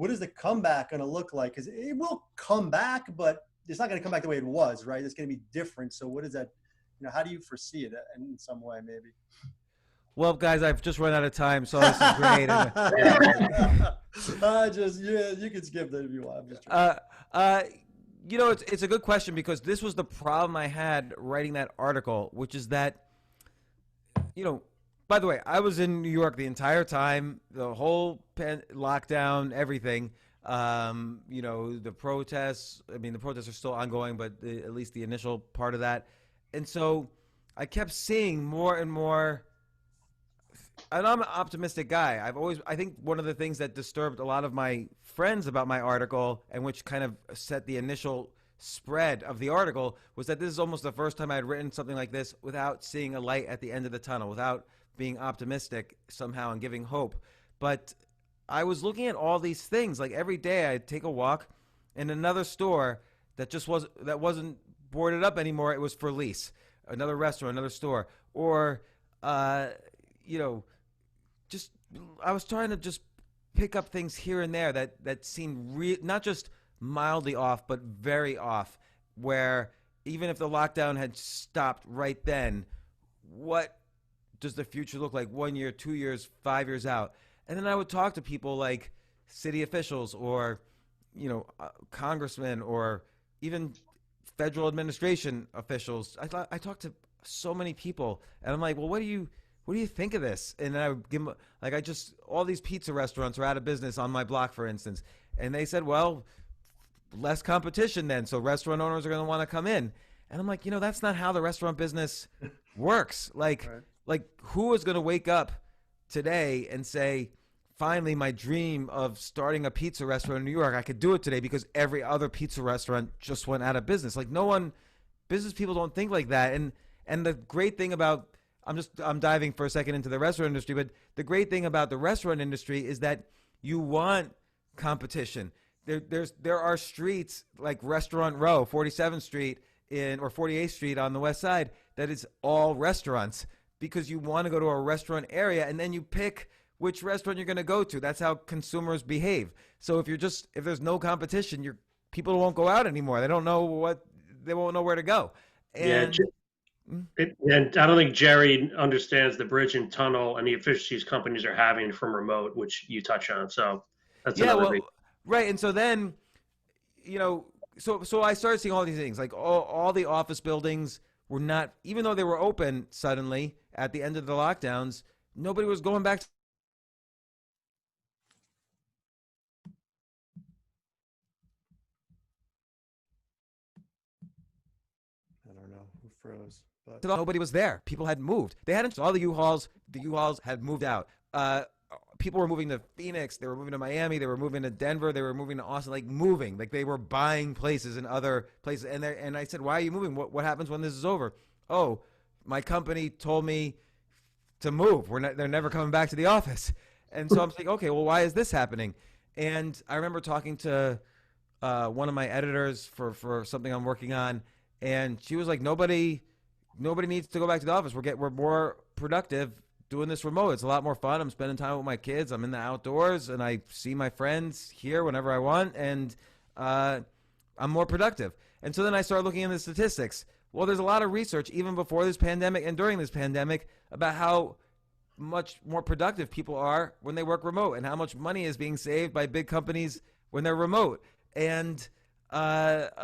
is the comeback going to look like? Because it will come back, but it's not going to come back the way it was, right? It's going to be different. So what is that? How do you foresee it in some way, maybe? Well, guys, I've just run out of time, so this is great. You can skip that if you want. It's a good question because this was the problem I had writing that article, which is that, by the way, I was in New York the entire time, the whole lockdown, everything. The protests. I mean, the protests are still ongoing, but at least the initial part of that. And so I kept seeing more and more. And I'm an optimistic guy. I think one of the things that disturbed a lot of my friends about my article, and which kind of set the initial spread of the article, was that this is almost the first time I had written something like this without seeing a light at the end of the tunnel, without being optimistic somehow and giving hope. But I was looking at all these things. Like every day I'd take a walk in another store that wasn't boarded up anymore. It was for lease. Another restaurant, another store. Or, just I was trying to just pick up things here and there that seemed not just mildly off, but very off, where even if the lockdown had stopped right then, what does the future look like 1 year, 2 years, 5 years out? And then I would talk to people like city officials or, congressmen or even federal administration officials. I talked to so many people, and I'm like, well, what do you think of this? And then I would give them, all these pizza restaurants are out of business on my block, for instance. And they said, well, less competition then, so restaurant owners are going to want to come in. And I'm like, that's not how the restaurant business works. Like who is going to wake up today and say, finally, my dream of starting a pizza restaurant in New York, I could do it today because every other pizza restaurant just went out of business. Like business people don't think like that. And the great thing about, I'm diving for a second into the restaurant industry, but the great thing about the restaurant industry is that you want competition. There are streets like Restaurant Row, 47th Street or 48th Street on the west side, that is all restaurants because you want to go to a restaurant area and then you pick which restaurant you're going to go to. That's how consumers behave. So if there's no competition, people won't go out anymore. They won't know where to go. And and I don't think Jerry understands the bridge and tunnel and the efficiencies companies are having from remote, which you touch on. So that's another thing. Right. And so then, so I started seeing all these things, like all the office buildings were not, even though they were open suddenly at the end of the lockdowns, nobody was going back to froze. But nobody was there. People had moved. They hadn't. All the U-Hauls had moved out. People were moving to Phoenix. They were moving to Miami. They were moving to Denver. They were moving to Austin. Like they were buying places in other places. And I said, "Why are you moving? What happens when this is over?" "Oh, my company told me to move. They're never coming back to the office." And so I'm like, "Okay, well, why is this happening?" And I remember talking to one of my editors for something I'm working on, and she was like, nobody needs to go back to the office. We're more productive doing this remote. It's a lot more fun. I'm spending time with my kids. I'm in the outdoors, and I see my friends here whenever I want, and I'm more productive. And so then I started looking at the statistics. Well, there's a lot of research, even before this pandemic and during this pandemic, about how much more productive people are when they work remote and how much money is being saved by big companies when they're remote. And, and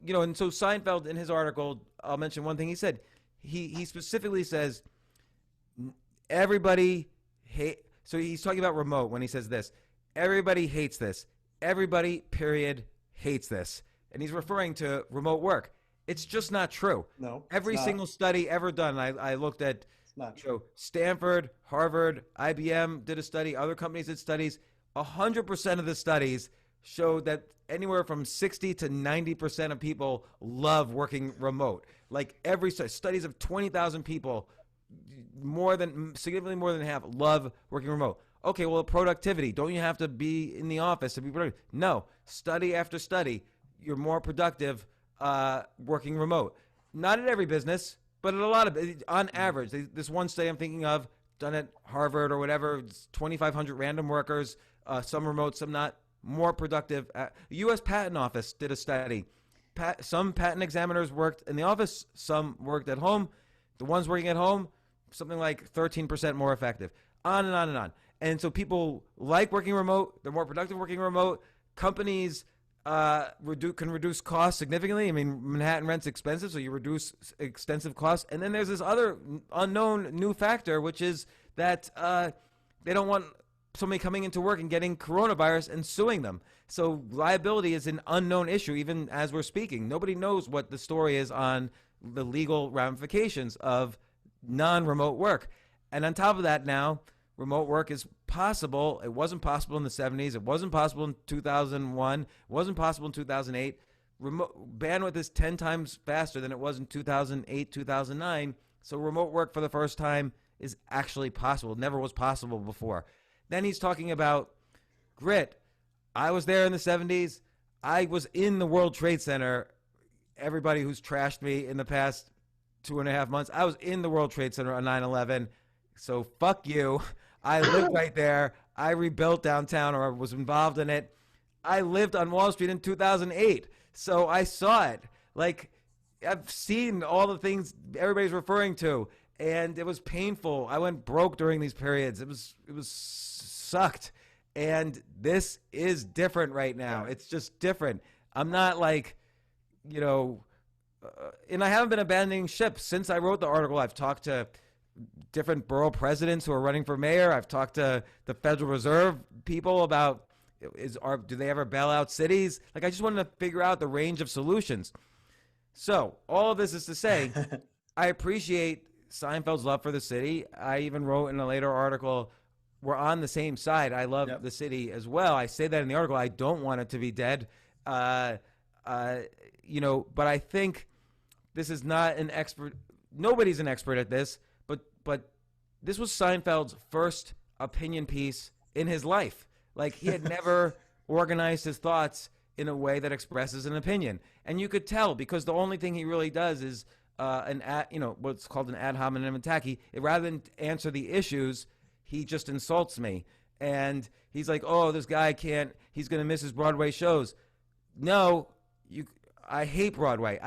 so Seinfeld, in his article, I'll mention one thing he said. He specifically says, everybody hate. So he's talking about remote when he says this. Everybody hates this. Everybody, period, hates this. And he's referring to remote work. It's just not true. No. Every single study ever done, I looked at, not true. Stanford, Harvard, IBM did a study. Other companies did studies. 100% of the studies showed that anywhere from 60 to 90% of people love working remote. Like every studies of 20,000 people, significantly more than half love working remote. Okay, well, productivity. Don't you have to be in the office to be productive? No. Study after study, you're more productive working remote. Not at every business, but at a lot of, on average. This one study I'm thinking of, done at Harvard or whatever, 2,500 random workers, some remote, some not, more productive. The U.S. Patent Office did a study. Some patent examiners worked in the office, some worked at home. The ones working at home, something like 13% more effective. On and on and on. And so people like working remote. They're more productive working remote. Companies can reduce costs significantly. I mean, Manhattan rent's expensive, so you reduce extensive costs. And then there's this other unknown new factor, which is that they don't want somebody coming into work and getting coronavirus and suing them. So liability is an unknown issue, even as we're speaking. Nobody knows what the story is on the legal ramifications of non-remote work. And on top of that now, remote work is possible. It wasn't possible in the 70s. It wasn't possible in 2001. It wasn't possible in 2008. Remote bandwidth is 10 times faster than it was in 2008, 2009. So remote work for the first time is actually possible. It never was possible before. Then he's talking about grit. I was there in the 70s. I was in the World Trade Center. Everybody who's trashed me in the past 2.5 months, I was in the World Trade Center on 9/11. So fuck you. I lived right there. I rebuilt downtown, or was involved in it. I lived on Wall Street in 2008. So I saw it. Like, I've seen all the things everybody's referring to, and it was painful. I went broke during these periods. It was sucked. And this is different right now. It's just different. I'm not like, and I haven't been abandoning ship since I wrote the article. I've talked to different borough presidents who are running for mayor. I've talked to the Federal Reserve people about, do they ever bail out cities? Like, I just wanted to figure out the range of solutions. So all of this is to say, I appreciate Seinfeld's love for the city. I even wrote in a later article, we're on the same side. I love the city as well. I say that in the article. I don't want it to be dead. But I think this is not an expert. Nobody's an expert at this, but this was Seinfeld's first opinion piece in his life. Like, he had never organized his thoughts in a way that expresses an opinion. And you could tell, because the only thing he really does is what's called an ad hominem attack. Rather than answer the issues, he just insults me. And he's like, oh, this guy he's going to miss his Broadway shows. No, I hate Broadway.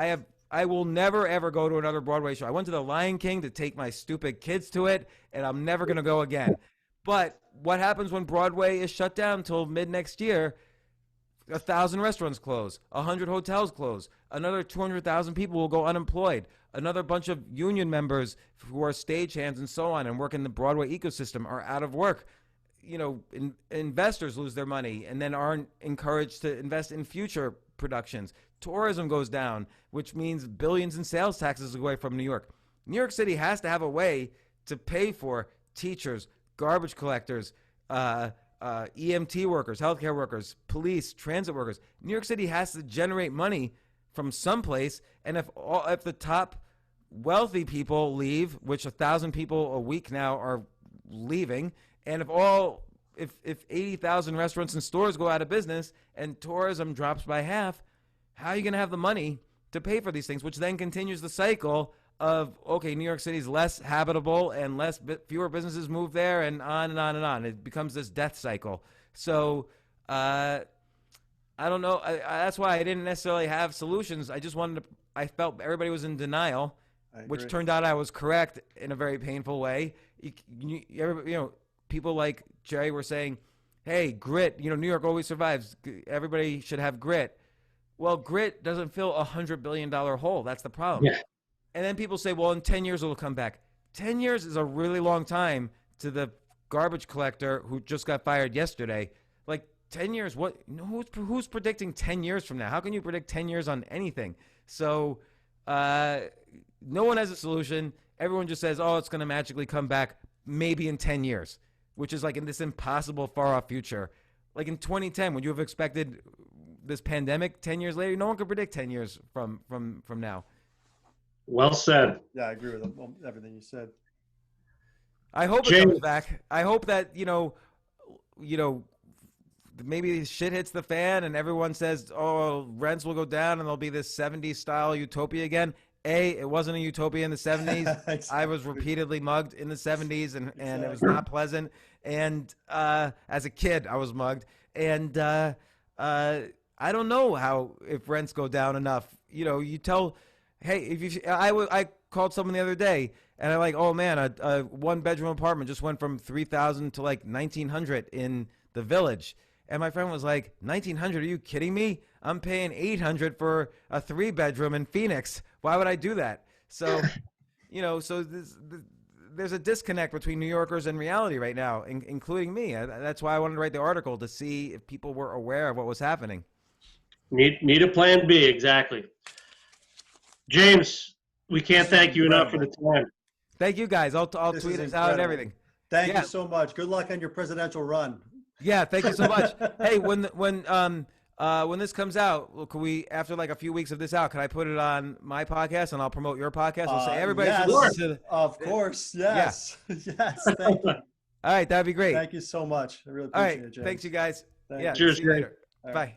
I will never, ever go to another Broadway show. I went to The Lion King to take my stupid kids to it, and I'm never going to go again. But what happens when Broadway is shut down until mid-next year? 1,000 restaurants close, 100 hotels close, another 200,000 people will go unemployed, another bunch of union members who are stagehands and so on and work in the Broadway ecosystem are out of work. Investors lose their money and then aren't encouraged to invest in future productions. Tourism goes down, which means billions in sales taxes away from New York. New York City has to have a way to pay for teachers, garbage collectors, EMT workers, healthcare workers, police, transit workers. New York City has to generate money from someplace, and if the top wealthy people leave, which 1,000 people a week now are leaving, and if all if 80,000 restaurants and stores go out of business and tourism drops by half, how are you going to have the money to pay for these things? Which then continues the cycle of, okay, New York City is less habitable and fewer businesses move there, and on and on and on. It becomes this death cycle. So I don't know. That's why I didn't necessarily have solutions. I felt everybody was in denial, which turned out I was correct in a very painful way. People like Jerry were saying, hey, grit, New York always survives. Everybody should have grit. Well, grit doesn't fill a $100 billion hole. That's the problem. Yeah. And then people say, well, in 10 years it'll come back. 10 years is a really long time to the garbage collector who just got fired yesterday. Like 10 years, who's predicting 10 years from now? How can you predict 10 years on anything? So no one has a solution. Everyone just says, oh, it's going to magically come back maybe in 10 years, which is like in this impossible far-off future. Like in 2010, would you have expected this pandemic 10 years later? No one could predict 10 years from now. Well said. Yeah, I agree with everything you said. I hope it comes back. I hope that, maybe shit hits the fan and everyone says, oh, rents will go down and there'll be this 70s style utopia again. It wasn't a utopia in the 70s. Exactly. I was repeatedly mugged in the 70s and it was not pleasant. And as a kid, I was mugged. And I don't know if rents go down enough. You tell, hey, I called someone the other day and I'm like, oh man, a one bedroom apartment just went from 3,000 to like 1,900 in the Village. And my friend was like, 1,900? Are you kidding me? I'm paying 800 for a 3-bedroom in Phoenix. Why would I do that? So, there's a disconnect between New Yorkers and reality right now, including me. That's why I wanted to write the article, to see if people were aware of what was happening. Need a plan B, exactly. James, we can't thank you enough for the time. Thank you, guys. I'll tweet this out and everything. Thank you so much. Good luck on your presidential run. Yeah, thank you so much. Hey, when this comes out, can we, after like a few weeks of this out, can I put it on my podcast and I'll promote your podcast? I'll say everybody should listen to Of course, yes. Yeah. Yes, thank you. All right, that'd be great. Thank you so much. I really appreciate it, James. Thanks, you guys. Thank you. Cheers, See you later. Right. Bye.